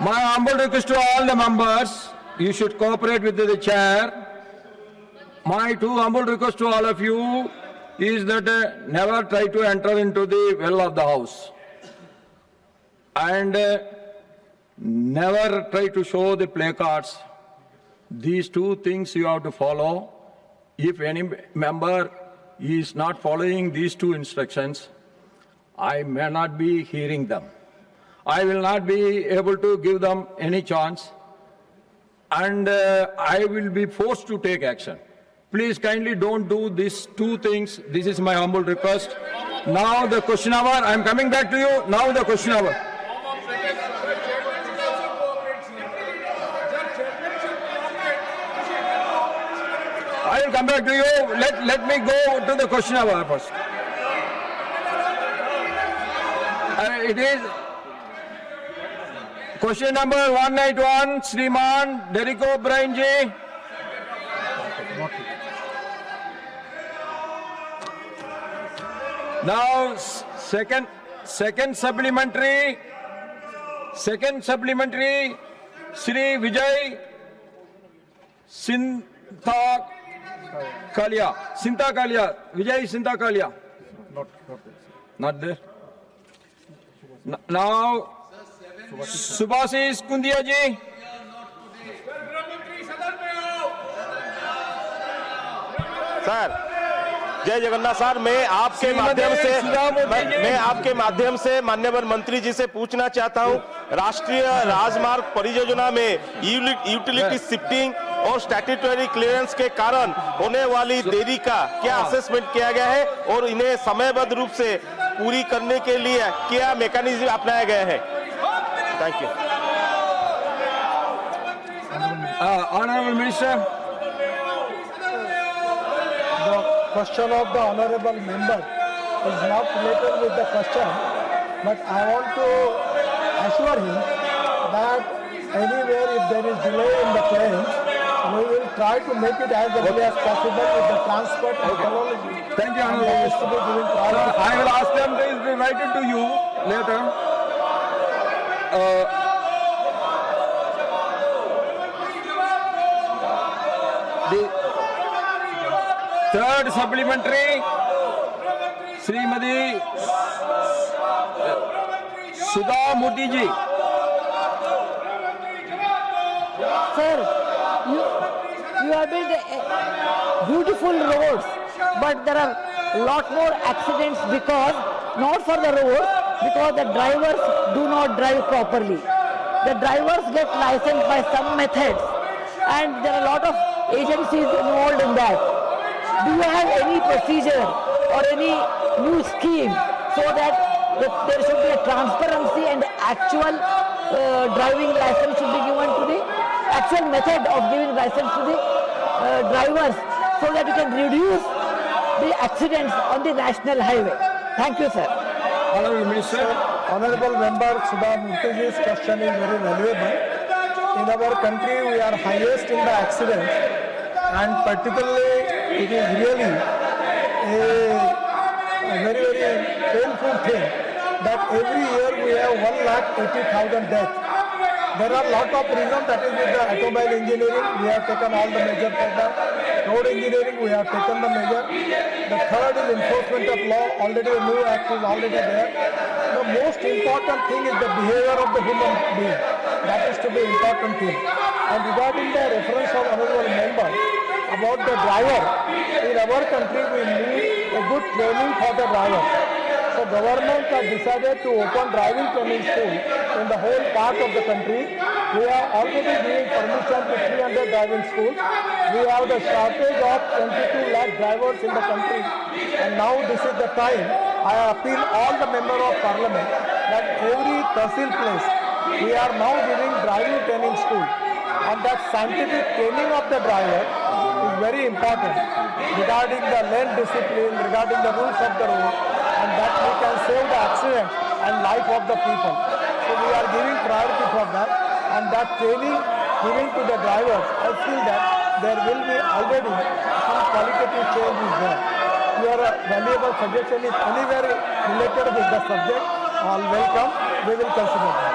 My humble request to all the members, you should cooperate with the chair. My two humble request to all of you is that never try to enter into the well of the house. And never try to show the placards. These two things you have to follow. If any member is not following these two instructions, I may not be hearing them. I will not be able to give them any chance, and I will be forced to take action. Please kindly don't do these two things. This is my humble request. Now the question hour, I am coming back to you. Now the question hour. I will come back to you. Let me go to the question hour first. It is question number 191, Shriman Derek O'Brien ji. Now second supplementary, Shri Vijay Sintha Kalia, Vijay Sintha Kalia. Not there. Now, Subhasis Kundia ji. Sir जय Jagannath sir, मैं आपके माध्यम से माननीय मंत्री जी से पूछना चाहता हूं, राष्ट्रीय राजमार्ग परियोजना में यूटिलिटी शिफ्टिंग और स्टैट्यूटरी क्लियरेंस के कारण होने वाली देरी का क्या असेसमेंट किया गया है और इन्हें समयबद्ध रूप से पूरी करने के लिए क्या मैकेनिज्म अपनाया गया है? Thank you. Honorable Minister. The question of the honorable member is not related with the question, but I want to assure him that anywhere if there is delay in the claims, we will try to make it as early as possible with the transport and technology. Thank you, Honorable Minister. I will ask them to write it to you later. The third supplementary, Srimati Sudha Murthy ji. Sir, you have built beautiful roads, but there are a lot more accidents because, not for the roads, because the drivers do not drive properly. The drivers get licensed by some methods, and there are a lot of agencies involved in that. Do you have any procedure or any new scheme so that there should be a transparency and actual driving license should be given to the actual method of giving license to the drivers so that we can reduce the accidents on the national highway? Thank you, sir. Honorable Minister. Honorable Member Sudha Murthy's question is very valuable. In our country, we are highest in the accidents, and particularly it is really a very, very painful thing that every year we have 1,80,000 deaths. There are a lot of reasons, that is with the automobile engineering, we have taken all the measures for that. Road engineering, we have taken the measure. The third is enforcement of law, already a new act is already there. The most important thing is the behavior of the human being. That is to be important thing. And regarding the reference of honorable member about the driver, in our country we need a good training for the driver. So government has decided to open driving training school in the whole part of the country. We are already giving permission to 300 driving schools. We have the shortage of 22 lakh drivers in the country, and now this is the time. I appeal all the members of parliament that every tahsil place we are now giving driving training school, and that scientific training of the driver is very important regarding the lane discipline, regarding the rules of the road, and that we can save the accident and life of the people. So we are giving priority for that, and that training giving to the drivers, I feel that there will be already some qualitative change is there. Your valuable suggestion is anywhere related with the subject, all welcome, we will consider that.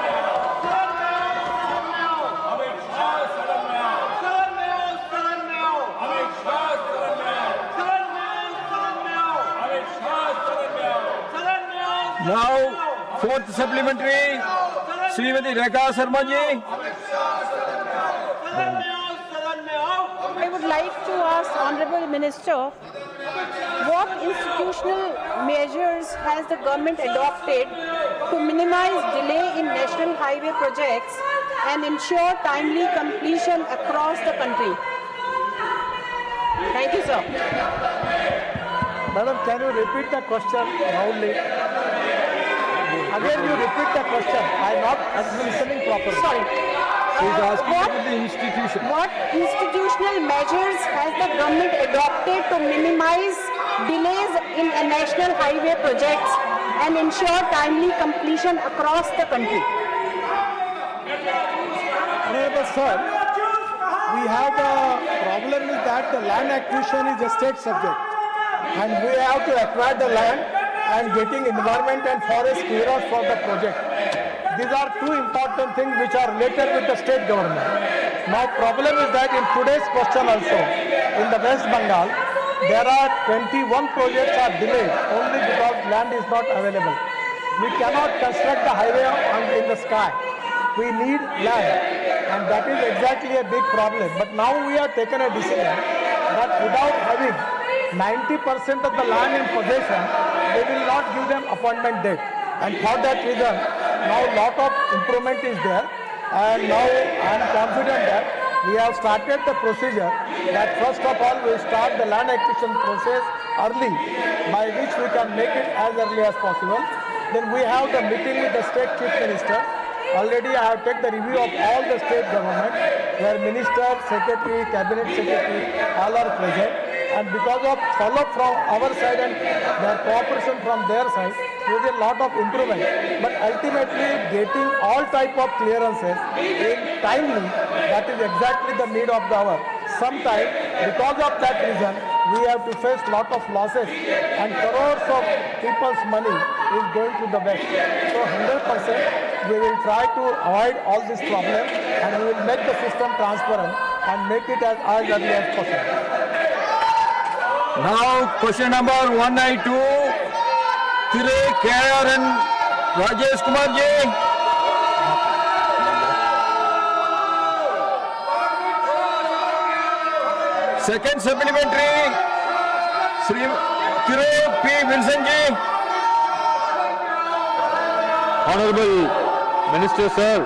Now, fourth supplementary, Srimati Rekha Sharma ji. I would like to ask Honorable Minister, what institutional measures has the government adopted to minimize delay in national highway projects and ensure timely completion across the country? Thank you, sir. Madam, can you repeat the question loudly? Again, you repeat the question. I am not listening properly. Sorry. She's asking What- about the institution. What institutional measures has the government adopted to minimize delays in national highway projects and ensure timely completion across the country? Honorable sir, we have the problem is that the land acquisition is a state subject, and we have to acquire the land and getting environment and forest clearance for the project. These are two important things which are related with the state government. Now problem is that in today's question also, in the West Bengal, there are 21 projects are delayed only because land is not available. We cannot construct the highway in the sky. We need land, and that is exactly a big problem. But now we have taken a decision that without having 90% of the land in possession, they will not give them appointment date. And for that reason, now lot of improvement is there, and now I am confident that we have started the procedure that first of all we start the land acquisition process early, by which we can make it as early as possible. Then we have the meeting with the state chief minister. Already I have taken the review of all the state government, where minister, secretary, cabinet secretary, all are present. And because of follow-up from our side and their cooperation from their side, there is a lot of improvement. But ultimately, getting all type of clearances in timely, that is exactly the need of the hour. Sometimes, because of that reason, we have to face lot of losses, and crores of people's money is going to the west. So 100%, we will try to avoid all this problem, and we will make the system transparent and make it as early as possible. Now, question number 192, Thire KR and Rajesh Kumar ji. Second supplementary, Sri Thire P. Wilson ji. Honorable Minister, sir.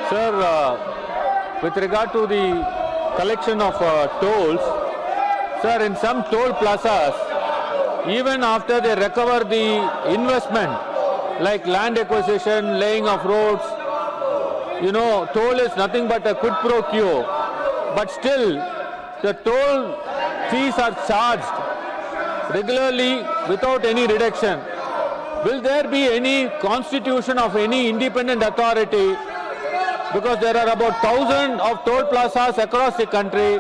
Sir, with regard to the collection of tolls, sir, in some toll plazas, even after they recover the investment, like land acquisition, laying of roads, you know, toll is nothing but a quid pro quo. But still, the toll fees are charged regularly without any reduction. Will there be any constitution of any independent authority? Because there are about 1,000 of toll plazas across the country.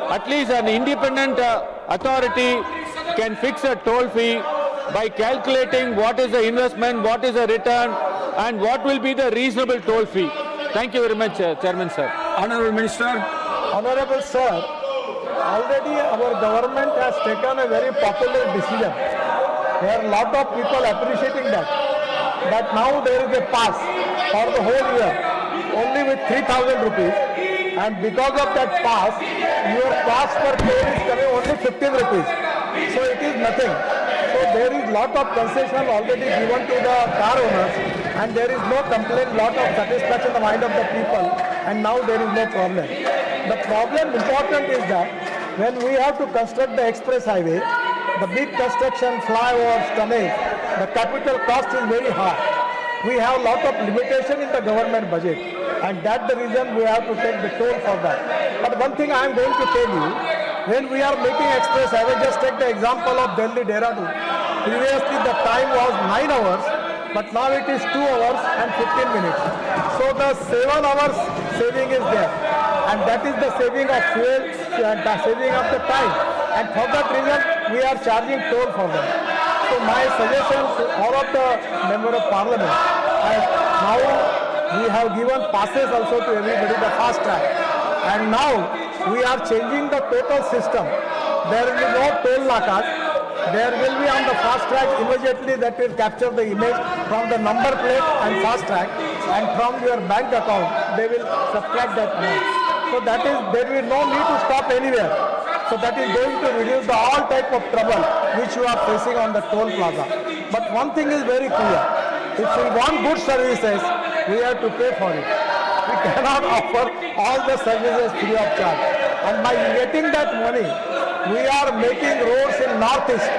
At least an independent authority can fix a toll fee by calculating what is the investment, what is the return, and what will be the reasonable toll fee. Thank you very much, Chairman, sir. Honorable Minister. Honorable sir, already our government has taken a very popular decision. There are a lot of people appreciating that. That now there is a pass for the whole year, only with 3,000 rupees. And because of that pass, your cost per toll is coming only 15 rupees. So it is nothing. So there is lot of concession already given to the car owners, and there is no complaint, lot of satisfaction in the mind of the people, and now there is no problem. The problem important is that when we have to construct the express highway, the big construction, flyovers, tunnels, the capital cost is very high. We have lot of limitation in the government budget, and that's the reason we have to take the toll for that. But one thing I am going to tell you, when we are making express highway, just take the example of Delhi Dehradun. Previously the time was 9 hours, but now it is 2 hours and 15 minutes. So the 7 hours saving is there, and that is the saving of fuel and the saving of the time. And for that reason, we are charging toll for them. So my suggestion to all of the member of parliament, now we have given passes also to everybody, the fast track. And now we are changing the total system. There will be no toll nakas. there will be on the fast track immediately that will capture the image from the number plate and fast track, and from your bank account they will subtract that amount. So that is, there will no need to stop anywhere. So that is going to reduce the all type of trouble which you are facing on the toll plaza. But one thing is very clear: if we want good services, we have to pay for it. We cannot offer all the services free of charge. And by getting that money, we are making roads in Northeast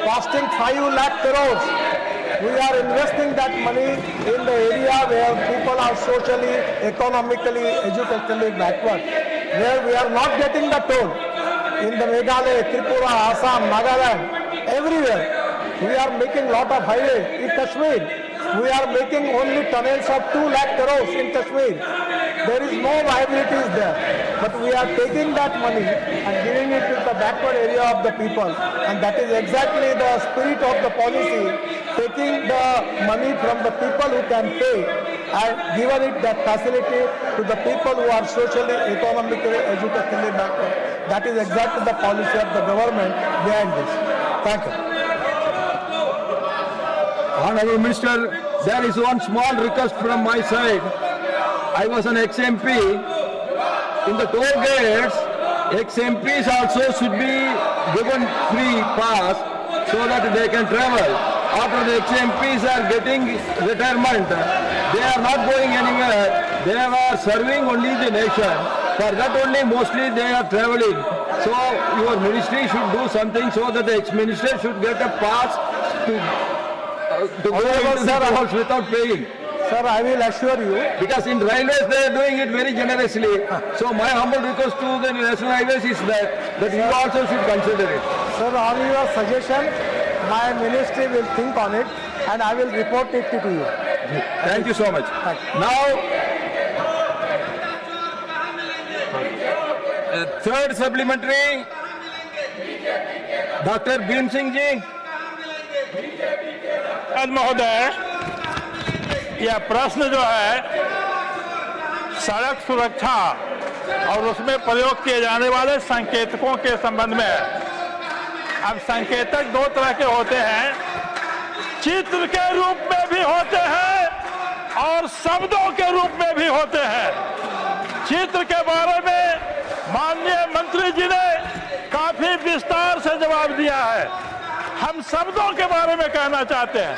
costing 5 lakh crores. We are investing that money in the area where people are socially, economically, educationally backward, where we are not getting the toll. In the Meghalaya, Tripura, Assam, Nagaland, everywhere, we are making lot of highways. In Kashmir, we are making only tunnels of 2 lakh crores in Kashmir. There is no viabilities there. But we are taking that money and giving it to the backward area of the people. And that is exactly the spirit of the policy, taking the money from the people who can pay and giving it that facility to the people who are socially, economically, educationally backward. That is exactly the policy of the government behind this. Thank you. Honorable Minister, there is one small request from my side. I was an ex-MP. In the toll gates, ex-MPs also should be given free pass so that they can travel. After the ex-MPs are getting retirement, they are not going anywhere. They are serving only the nation. For that only mostly they are traveling. So your ministry should do something so that the ex-minister should get a pass to go into the tolls without paying. Sir, I will assure you. Because in railways they are doing it very generously. So my humble request to the national highways is that you also should consider it. Sir, on your suggestion, my ministry will think on it and I will report it to you. Thank you so much. Thank you. Now, third supplementary, Dr. Bhim Singh ji. महोदय, यह प्रश्न जो है सड़क सुरक्षा और उसमें प्रयोग किए जाने वाले संकेतकों के संबंध में है। अब संकेतक दो तरह के होते हैं, चित्र के रूप में भी होते हैं और शब्दों के रूप में भी होते हैं। चित्र के बारे में माननीय मंत्री जी ने काफी विस्तार से जवाब दिया है। हम शब्दों के बारे में कहना चाहते हैं,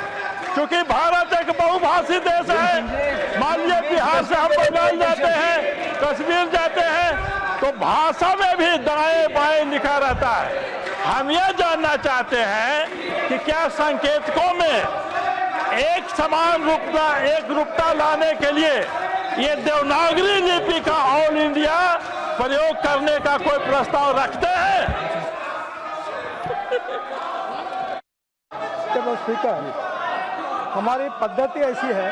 क्योंकि भारत एक बहुभाषी देश है। मान लीजिए बिहार से हम बंगाल जाते हैं, कश्मीर जाते हैं, तो भाषा में भी दाएं बाएं लिखा रहता है। हम यह जानना चाहते हैं कि क्या संकेतकों में एक समान रूपता लाने के लिए ये देवनागरी लिपि का ऑल इंडिया प्रयोग करने का कोई प्रस्ताव रखते हैं? स्पीकर, हमारी पद्धति ऐसी है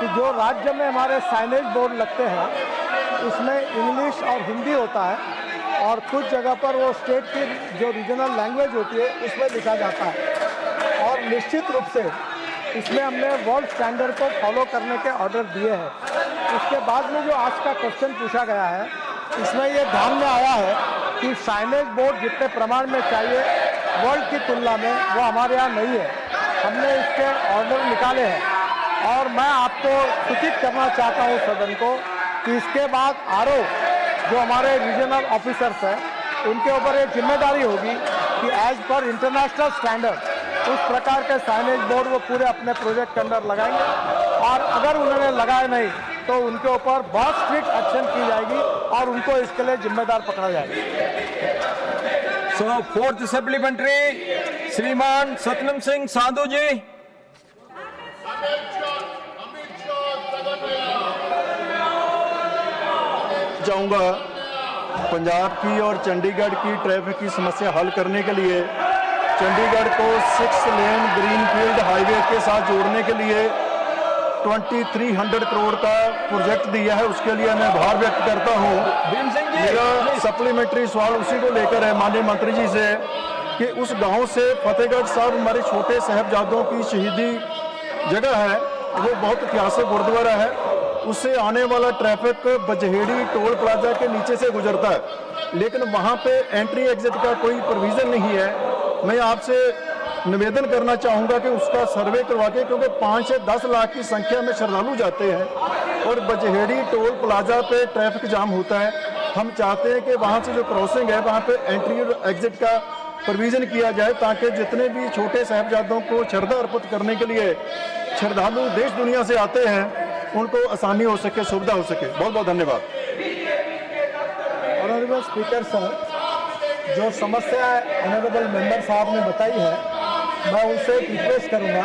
कि जो राज्य में हमारे साइनेज बोर्ड लगते हैं उसमें इंग्लिश और हिंदी होता है और कुछ जगह पर वो स्टेट की जो रीजनल लैंग्वेज होती है उसमें लिखा जाता है। और निश्चित रूप से इसमें हमने वर्ल्ड स्टैंडर्ड को फॉलो करने के ऑर्डर दिए हैं। उसके बाद में जो आज का क्वेश्चन पूछा गया है, इसमें ये ध्यान में आया है कि साइनेज बोर्ड जितने प्रमाण में चाहिए वर्ल्ड की तुलना में वो हमारे यहाँ नहीं है। हमने इसके ऑर्डर निकाले हैं और मैं आपको सूचित करना चाहता हूँ सदन को कि इसके बाद आरओ जो हमारे रीजनल ऑफिसर्स हैं उनके ऊपर ये जिम्मेदारी होगी कि एज पर इंटरनेशनल स्टैंडर्ड उस प्रकार के साइनेज बोर्ड वो पूरे अपने प्रोजेक्ट के अंदर लगाएंगे और अगर उन्होंने लगाए नहीं तो उनके ऊपर बहुत स्ट्रिक्ट एक्शन की जाएगी और उनको इसके लिए जिम्मेदार पकड़ा जाएगा। So fourth supplementary, श्रीमान सतनाम सिंह साधु जी। चाहूँगा पंजाब की और चंडीगढ़ की ट्रैफिक की समस्या हल करने के लिए चंडीगढ़ को 6 लेन ग्रीनफील्ड हाईवे के साथ जोड़ने के लिए 2300 करोड़ का प्रोजेक्ट दिया है। उसके लिए मैं आभार व्यक्त करता हूँ। मेरा सप्लीमेंट्री सवाल उसी को लेकर है माननीय मंत्री जी से कि उस गांव से फतेहगढ़ साहब हमारे छोटे साहबजादों की शहीदी जगह है, वो बहुत ऐतिहासिक गुरुद्वारा है, उससे आने वाला ट्रैफिक बजहेड़ी टोल प्लाजा के नीचे से गुजरता है, लेकिन वहाँ पे एंट्री एग्जिट का कोई प्रोविज़न नहीं है। मैं आपसे निवेदन करना चाहूँगा कि उसका सर्वे करवा के, क्योंकि 5 से 10 लाख की संख्या में श्रद्धालु जाते हैं और बजहेड़ी टोल प्लाजा पे ट्रैफिक जाम होता है। हम चाहते हैं कि वहाँ से जो क्रॉसिंग है वहाँ पे एंट्री और एग्जिट का प्रोविज़न किया जाए, ताकि जितने भी छोटे साहिबजादों को श्रद्धा अर्पित करने के लिए श्रद्धालु देश दुनिया से आते हैं उनको आसानी हो सके, सुविधा हो सके। बहुत बहुत धन्यवाद। ऑनरेबल स्पीकर सर, जो समस्या ऑनरेबल मेंबर साहब ने बताई है, मैं उनसे एक रिक्वेस्ट करूंगा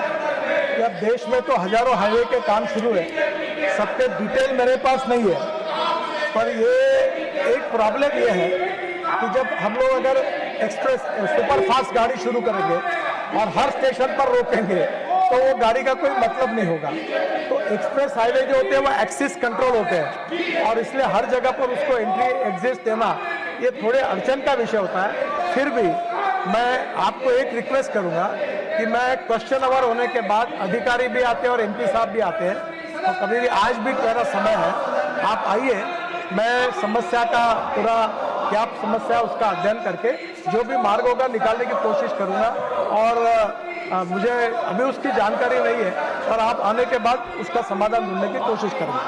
कि अब देश में तो हजारों हाईवे के काम शुरू है, सबके डिटेल मेरे पास नहीं है, पर ये एक प्रॉब्लम ये है कि जब हम लोग अगर एक्सप्रेस सुपर फास्ट गाड़ी शुरू करेंगे और हर स्टेशन पर रोकेंगे तो वो गाड़ी का कोई मतलब नहीं होगा। तो एक्सप्रेस हाईवे जो होते हैं वो एक्सिस कंट्रोल होते हैं और इसलिए हर जगह पर उसको एंट्री एग्जिट देना ये थोड़े अड़चन का विषय होता है। फिर भी मैं आपको एक रिक्वेस्ट करूंगा कि मैं क्वेश्चन आवर होने के बाद अधिकारी भी आते हैं और एमपी साहब भी आते हैं, तो कभी भी आज भी मेरा समय है, आप आइए, मैं समस्या का पूरा क्या समस्या उसका अध्ययन करके जो भी मार्ग होगा निकालने की कोशिश करूंगा। और मुझे अभी उसकी जानकारी नहीं है, पर आप आने के बाद उसका समाधान ढूंढने की कोशिश करूंगा।